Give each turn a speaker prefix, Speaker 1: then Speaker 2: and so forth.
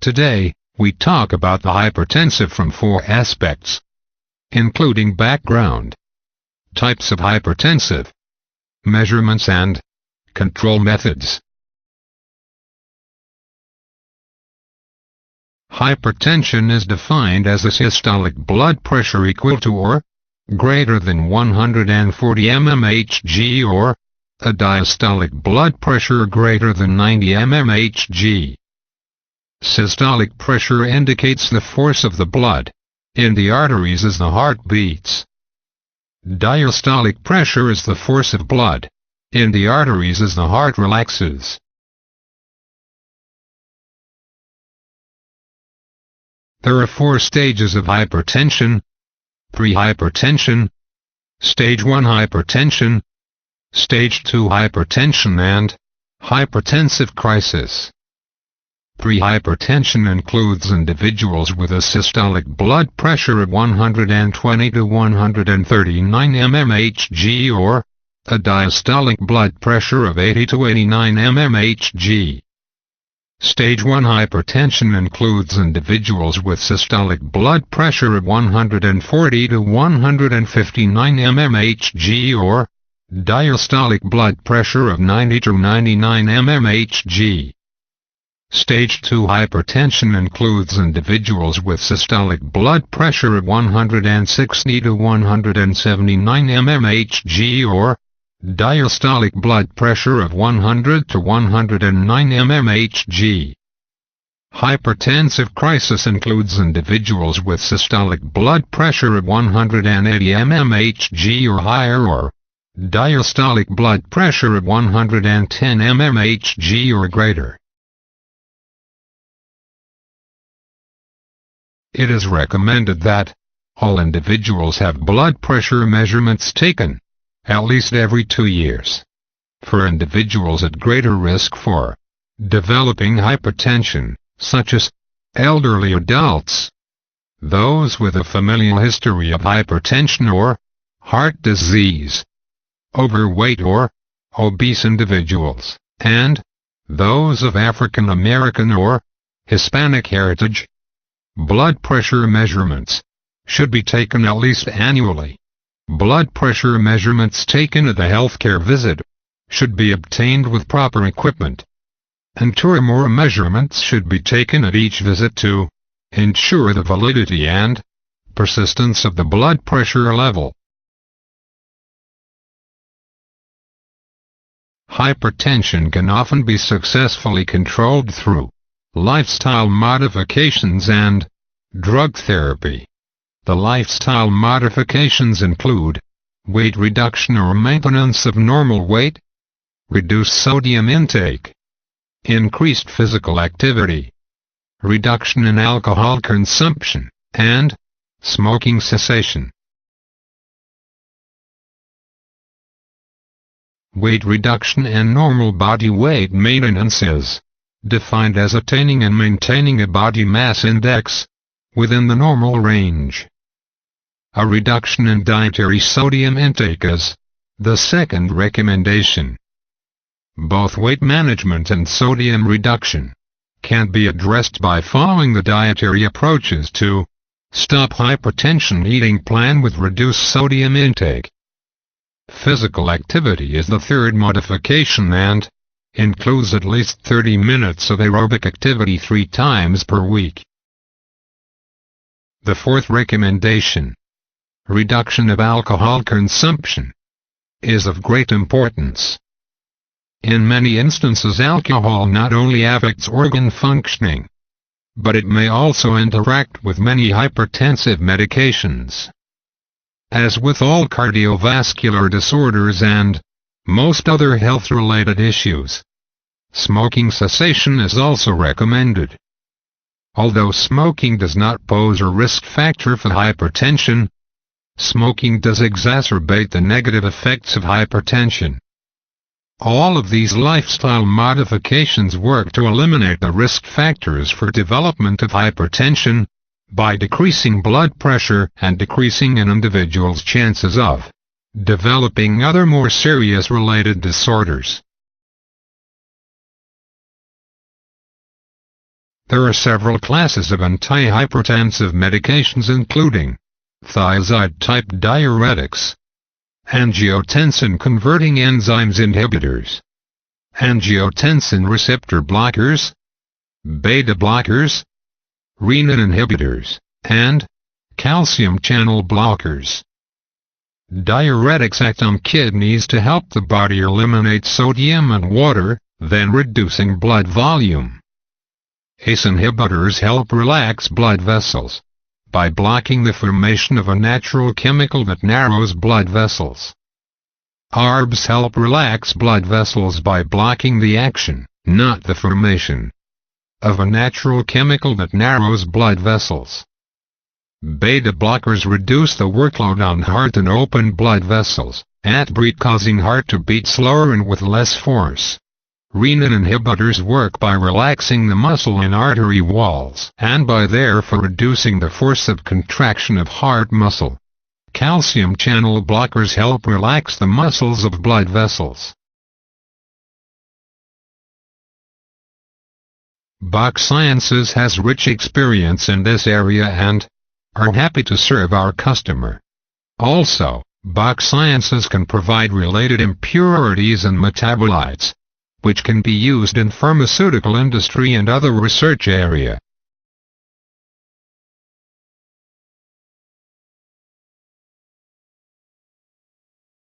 Speaker 1: Today, we talk about the hypertensive from 4 aspects, including background, types of hypertensive, measurements and control methods. Hypertension is defined as a systolic blood pressure equal to or greater than 140 mmHg or a diastolic blood pressure greater than 90 mmHg. Systolic pressure indicates the force of the blood in the arteries as the heart beats. Diastolic pressure is the force of blood in the arteries as the heart relaxes. There are 4 stages of hypertension: pre-hypertension, stage 1 hypertension, stage 2 hypertension and hypertensive crisis. Pre-hypertension includes individuals with a systolic blood pressure of 120 to 139 mmHg or a diastolic blood pressure of 80 to 89 mmHg. Stage 1 hypertension includes individuals with systolic blood pressure of 140 to 159 mmHg or diastolic blood pressure of 90 to 99 mmHg. Stage 2 hypertension includes individuals with systolic blood pressure of 160 to 179 mmHg or diastolic blood pressure of 100 to 109 mmHg. Hypertensive crisis includes individuals with systolic blood pressure of 180 mmHg or higher or diastolic blood pressure of 110 mmHg or greater. It is recommended that all individuals have blood pressure measurements taken at least every 2 years. For individuals at greater risk for developing hypertension, such as elderly adults, those with a familial history of hypertension or heart disease, overweight or obese individuals, and those of African American or Hispanic heritage, blood pressure measurements should be taken at least annually. Blood pressure measurements taken at the healthcare visit should be obtained with proper equipment, and 2 or more measurements should be taken at each visit to ensure the validity and persistence of the blood pressure level. Hypertension can often be successfully controlled through lifestyle modifications and drug therapy. The lifestyle modifications include weight reduction or maintenance of normal weight, reduced sodium intake, increased physical activity, reduction in alcohol consumption, and smoking cessation. Weight reduction and normal body weight maintenance is defined as attaining and maintaining a body mass index within the normal range. A reduction in dietary sodium intake is the second recommendation. Both weight management and sodium reduction can be addressed by following the dietary approaches to stop hypertension eating plan with reduced sodium intake. Physical activity is the third modification and includes at least 30 minutes of aerobic activity 3 times per week. The fourth recommendation, reduction of alcohol consumption, is of great importance. In many instances, alcohol not only affects organ functioning, but it may also interact with many hypertensive medications. As with all cardiovascular disorders and most other health-related issues, smoking cessation is also recommended. Although smoking does not pose a risk factor for hypertension, smoking does exacerbate the negative effects of hypertension. All of these lifestyle modifications work to eliminate the risk factors for development of hypertension by decreasing blood pressure and decreasing an individual's chances of developing other more serious related disorders. There are several classes of antihypertensive medications including thiazide-type diuretics, angiotensin-converting enzymes inhibitors, angiotensin receptor blockers, beta blockers, renin inhibitors, and calcium channel blockers. Diuretics act on kidneys to help the body eliminate sodium and water, then reducing blood volume. ACE inhibitors help relax blood vessels by blocking the formation of a natural chemical that narrows blood vessels. ARBs help relax blood vessels by blocking the action, not the formation, of a natural chemical that narrows blood vessels. Beta blockers reduce the workload on heart and open blood vessels, causing heart to beat slower and with less force. Renin inhibitors work by relaxing the muscle in artery walls and by therefore reducing the force of contraction of heart muscle. Calcium channel blockers help relax the muscles of blood vessels. BOC Sciences has rich experience in this area and are happy to serve our customer. Also, BOC Sciences can provide related impurities and metabolites, which can be used in pharmaceutical industry and other research area.